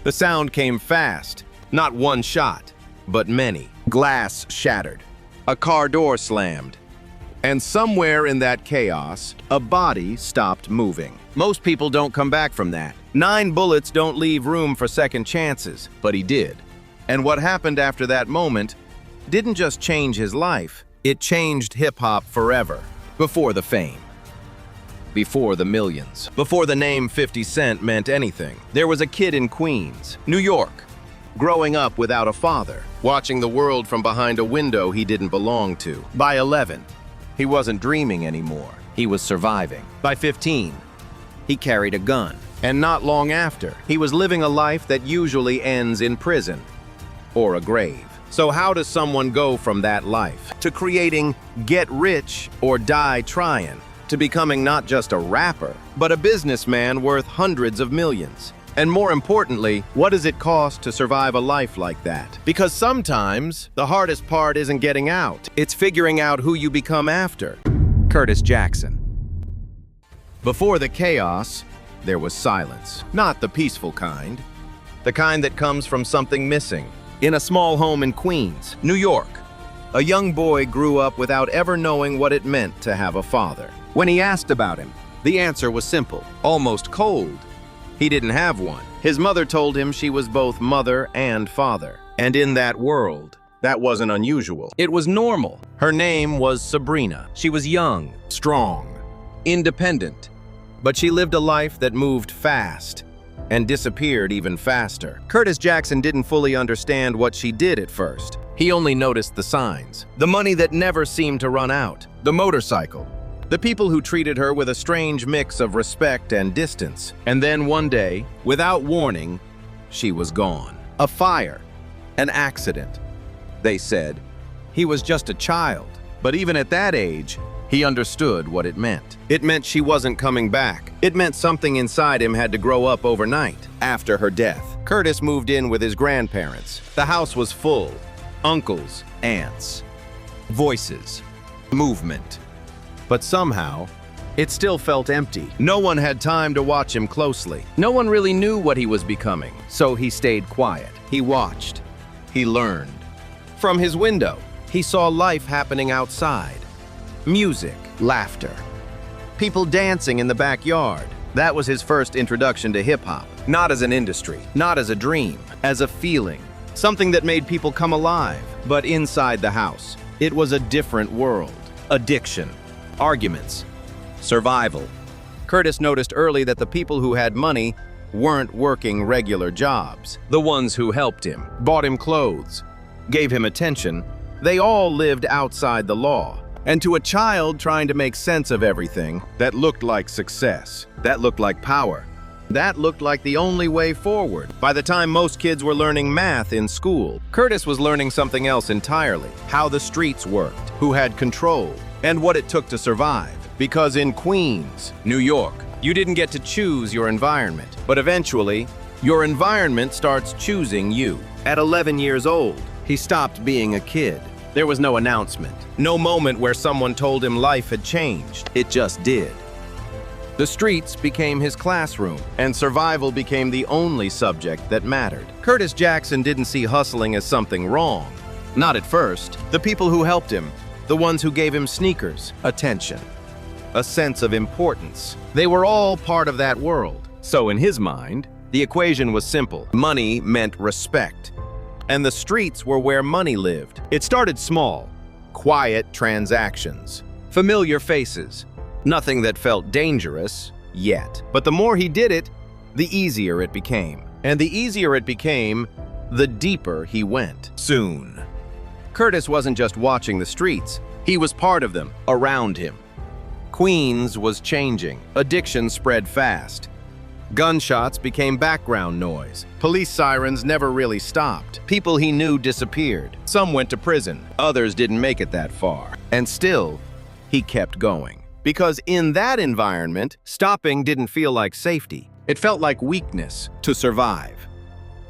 The sound came fast, not one shot, but many. Glass shattered. A car door slammed. And somewhere in that chaos, a body stopped moving. Most people don't come back from that. 9 bullets don't leave room for second chances, but he did. And what happened after that moment didn't just change his life, it changed hip-hop forever. Before the fame. Before the millions. Before the name 50 Cent meant anything. There was a kid in Queens, New York, growing up without a father, watching the world from behind a window he didn't belong to. By 11, he wasn't dreaming anymore. He was surviving. By 15, he carried a gun. And not long after, he was living a life that usually ends in prison or a grave. So how does someone go from that life to creating Get Rich or Die Trying, to becoming not just a rapper, but a businessman worth hundreds of millions? And more importantly, what does it cost to survive a life like that? Because sometimes the hardest part isn't getting out, it's figuring out who you become after. Curtis Jackson. Before the chaos, there was silence. Not the peaceful kind. The kind that comes from something missing. In a small home in Queens, New York, a young boy grew up without ever knowing what it meant to have a father. When he asked about him, the answer was simple, almost cold. He didn't have one. His mother told him she was both mother and father. And in that world, that wasn't unusual. It was normal. Her name was Sabrina. She was young, strong, independent. But she lived a life that moved fast and disappeared even faster. Curtis Jackson didn't fully understand what she did at first. He only noticed the signs. The money that never seemed to run out. The motorcycle. The people who treated her with a strange mix of respect and distance. And then one day, without warning, she was gone. A fire. An accident. They said. He was just a child. But even at that age, he understood what it meant. It meant she wasn't coming back. It meant something inside him had to grow up overnight. After her death, Curtis moved in with his grandparents. The house was full. Uncles, aunts, voices, movement. But somehow, it still felt empty. No one had time to watch him closely. No one really knew what he was becoming, so he stayed quiet. He watched. He learned. From his window, he saw life happening outside. Music, laughter, people dancing in the backyard. That was his first introduction to hip-hop. Not as an industry, not as a dream, as a feeling. Something that made people come alive. But inside the house, it was a different world. Addiction. Arguments, survival. Curtis noticed early that the people who had money weren't working regular jobs. The ones who helped him, bought him clothes, gave him attention, they all lived outside the law. And to a child trying to make sense of everything, that looked like success, that looked like power, that looked like the only way forward. By the time most kids were learning math in school, Curtis was learning something else entirely. How the streets worked, who had control, and what it took to survive. Because in Queens, New York, you didn't get to choose your environment. But eventually, your environment starts choosing you. At 11 years old, he stopped being a kid. There was no announcement, no moment where someone told him life had changed. It just did. The streets became his classroom, and survival became the only subject that mattered. Curtis Jackson didn't see hustling as something wrong. Not at first. The people who helped him, the ones who gave him sneakers, attention, a sense of importance, they were all part of that world. So in his mind, the equation was simple. Money meant respect. And the streets were where money lived. It started small, quiet transactions, familiar faces, nothing that felt dangerous yet. But the more he did it, the easier it became. And the easier it became, the deeper he went. Soon, Curtis wasn't just watching the streets, he was part of them, around him. Queens was changing. Addiction spread fast. Gunshots became background noise. Police sirens never really stopped. People he knew disappeared. Some went to prison. Others didn't make it that far. And still, he kept going. Because in that environment, stopping didn't feel like safety. It felt like weakness to survive.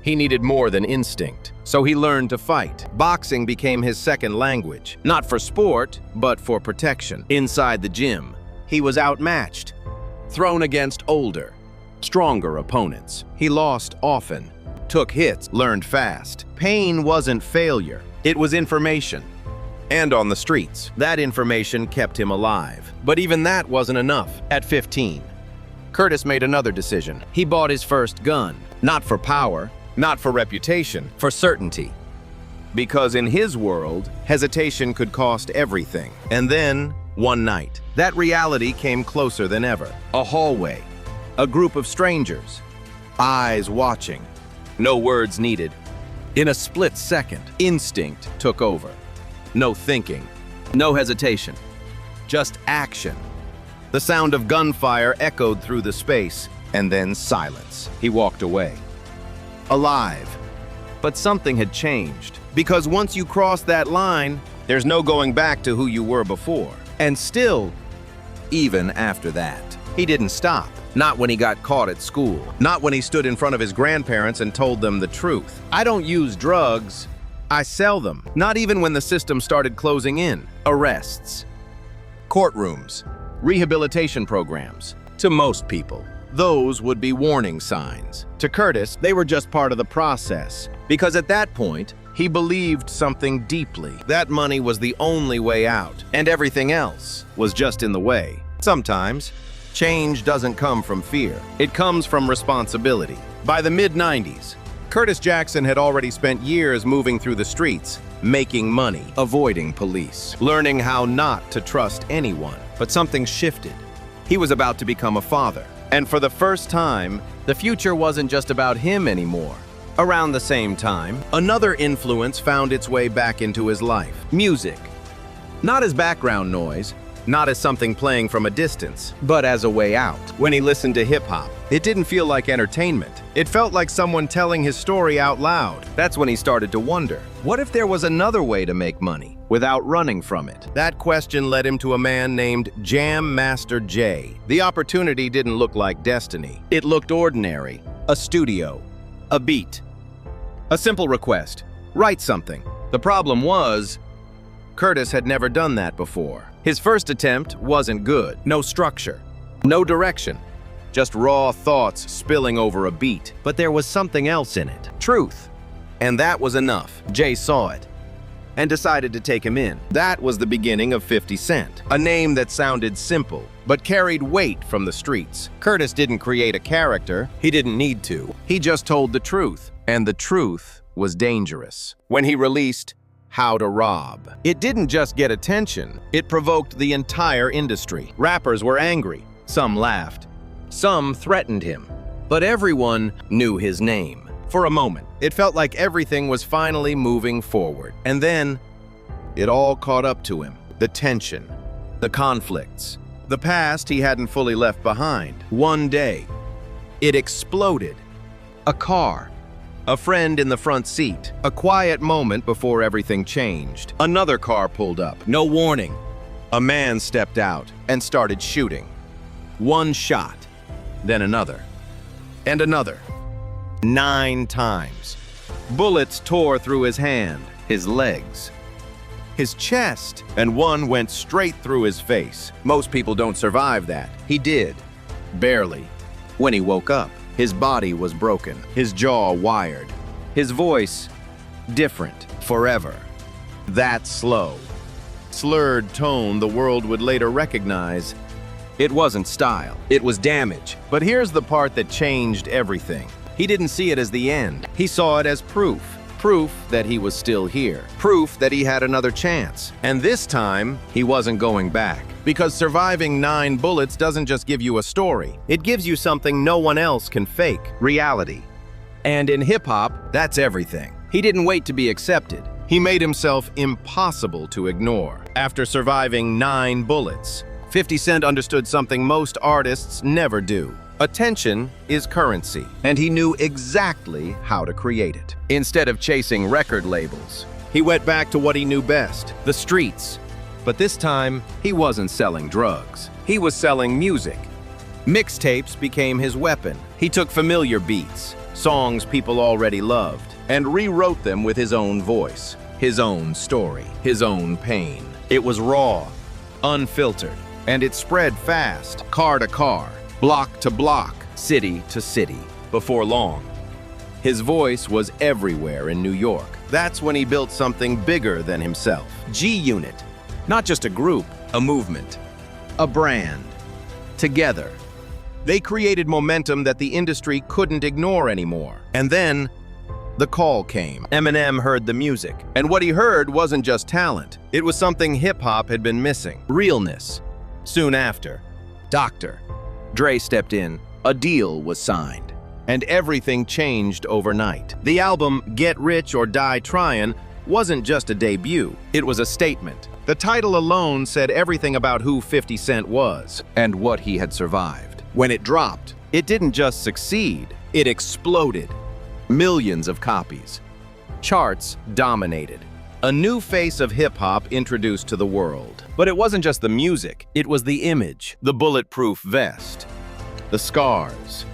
He needed more than instinct, so he learned to fight. Boxing became his second language. Not for sport, but for protection. Inside the gym, he was outmatched, thrown against older, stronger opponents. He lost often, took hits, learned fast. Pain wasn't failure, it was information. And on the streets, that information kept him alive. But even that wasn't enough. At 15, Curtis made another decision. He bought his first gun. Not for power, not for reputation, for certainty. Because in his world, hesitation could cost everything. And then, one night, that reality came closer than ever. A hallway, a group of strangers, eyes watching, no words needed. In a split second, instinct took over. No thinking, no hesitation, just action. The sound of gunfire echoed through the space, and then silence. He walked away. Alive. But something had changed. Because once you cross that line, there's no going back to who you were before. And still, even after that, he didn't stop. Not when he got caught at school. Not when he stood in front of his grandparents and told them the truth. I don't use drugs, I sell them. Not even when the system started closing in. Arrests, courtrooms, rehabilitation programs. To most people, those would be warning signs. To Curtis, they were just part of the process. Because at that point, he believed something deeply. That money was the only way out, and everything else was just in the way. Sometimes, change doesn't come from fear. It comes from responsibility. By the mid-90s, Curtis Jackson had already spent years moving through the streets, making money, avoiding police, learning how not to trust anyone. But something shifted. He was about to become a father. And for the first time, the future wasn't just about him anymore. Around the same time, another influence found its way back into his life. Music. Not as background noise, not as something playing from a distance, but as a way out. When he listened to hip-hop, it didn't feel like entertainment. It felt like someone telling his story out loud. That's when he started to wonder, what if there was another way to make money without running from it? That question led him to a man named Jam Master Jay. The opportunity didn't look like destiny. It looked ordinary. A studio, a beat, a simple request, write something. The problem was, Curtis had never done that before. His first attempt wasn't good. No structure, no direction, just raw thoughts spilling over a beat. But there was something else in it, truth. And that was enough. Jay saw it and decided to take him in. That was the beginning of 50 Cent, a name that sounded simple, but carried weight from the streets. Curtis didn't create a character. He didn't need to. He just told the truth. And the truth was dangerous. When he released How to Rob, it didn't just get attention, it provoked the entire industry. Rappers were angry, some laughed, some threatened him, but everyone knew his name. For a moment, it felt like everything was finally moving forward. And then, it all caught up to him. The tension, the conflicts, the past he hadn't fully left behind. One day, it exploded. A car. A friend in the front seat. A quiet moment before everything changed. Another car pulled up. No warning. A man stepped out and started shooting. One shot, then another, and another. 9 times. Bullets tore through his hand, his legs, his chest, and one went straight through his face. Most people don't survive that. He did. Barely. When he woke up, his body was broken, his jaw wired, his voice different, forever. That slow, slurred tone the world would later recognize. It wasn't style, it was damage. But here's the part that changed everything. He didn't see it as the end. He saw it as proof. Proof that he was still here. Proof that he had another chance. And this time, he wasn't going back. Because surviving 9 bullets doesn't just give you a story. It gives you something no one else can fake. Reality. And in hip-hop, that's everything. He didn't wait to be accepted. He made himself impossible to ignore. After surviving 9 bullets, 50 Cent understood something most artists never do. Attention is currency, and he knew exactly how to create it. Instead of chasing record labels, he went back to what he knew best, the streets. But this time, he wasn't selling drugs. He was selling music. Mixtapes became his weapon. He took familiar beats, songs people already loved, and rewrote them with his own voice, his own story, his own pain. It was raw, unfiltered, and it spread fast, car to car, block to block, city to city. Before long, His voice was everywhere in New York. That's when he built something bigger than himself. G-Unit. Not just a group, a movement, a brand. Together, they created momentum that the industry couldn't ignore anymore. And then, the call came. Eminem heard the music. And what he heard wasn't just talent. It was something hip-hop had been missing. Realness. Soon after, Dr. Dre stepped in. A deal was signed. And everything changed overnight. The album Get Rich or Die Tryin' wasn't just a debut. It was a statement. The title alone said everything about who 50 Cent was and what he had survived. When it dropped, it didn't just succeed, it exploded. Millions of copies. Charts dominated. A new face of hip-hop introduced to the world. But it wasn't just the music, it was the image, the bulletproof vest, the scars,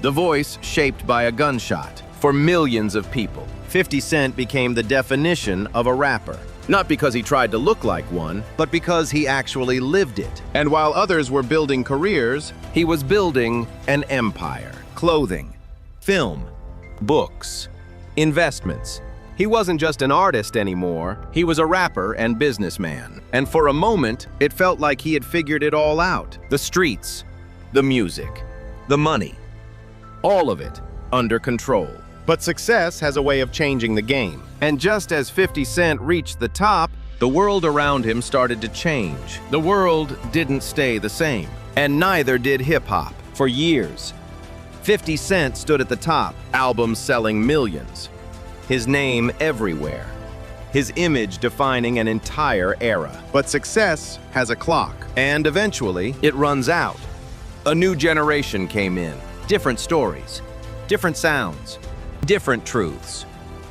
the voice shaped by a gunshot. For millions of people, 50 Cent became the definition of a rapper. Not because he tried to look like one, but because he actually lived it. And while others were building careers, he was building an empire. Clothing, film, books, investments. He wasn't just an artist anymore, he was a rapper and businessman. And for a moment, it felt like he had figured it all out. The streets, the music, the money, all of it under control. But success has a way of changing the game. And just as 50 Cent reached the top, the world around him started to change. The world didn't stay the same, and neither did hip-hop. For years, 50 Cent stood at the top, albums selling millions, his name everywhere, his image defining an entire era. But success has a clock, and eventually it runs out. A new generation came in, different stories, different sounds, different truths.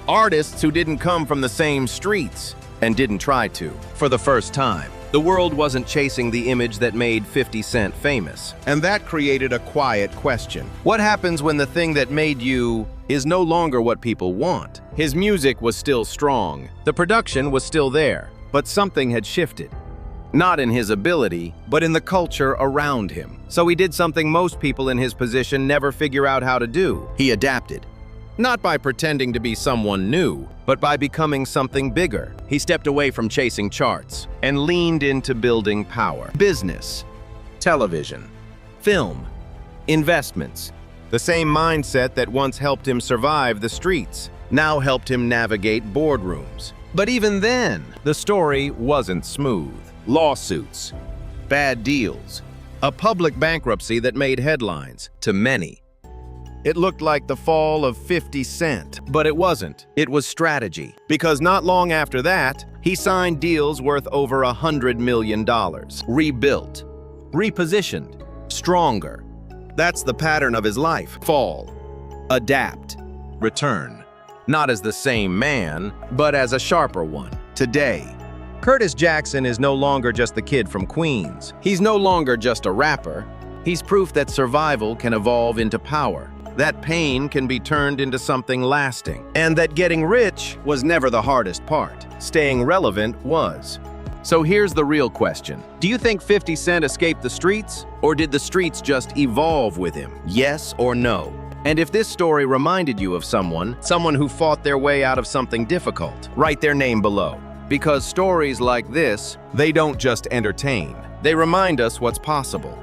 Artists who didn't come from the same streets and didn't try to. For the first time, the world wasn't chasing the image that made 50 Cent famous. And that created a quiet question. What happens when the thing that made you is no longer what people want? His music was still strong. The production was still there. But something had shifted. Not in his ability, but in the culture around him. So he did something most people in his position never figure out how to do. He adapted. Not by pretending to be someone new, but by becoming something bigger. He stepped away from chasing charts and leaned into building power. Business, television, film, investments. The same mindset that once helped him survive the streets now helped him navigate boardrooms. But even then, the story wasn't smooth. Lawsuits, bad deals, a public bankruptcy that made headlines to many. It looked like the fall of 50 Cent, but it wasn't. It was strategy. Because not long after that, he signed deals worth over $100 million. Rebuilt, repositioned, stronger. That's the pattern of his life. Fall, adapt, return. Not as the same man, but as a sharper one. Today, Curtis Jackson is no longer just the kid from Queens. He's no longer just a rapper. He's proof that survival can evolve into power. That pain can be turned into something lasting. And that getting rich was never the hardest part. Staying relevant was. So here's the real question. Do you think 50 Cent escaped the streets? Or did the streets just evolve with him? Yes or no? And if this story reminded you of someone who fought their way out of something difficult, write their name below. Because stories like this, they don't just entertain. They remind us what's possible.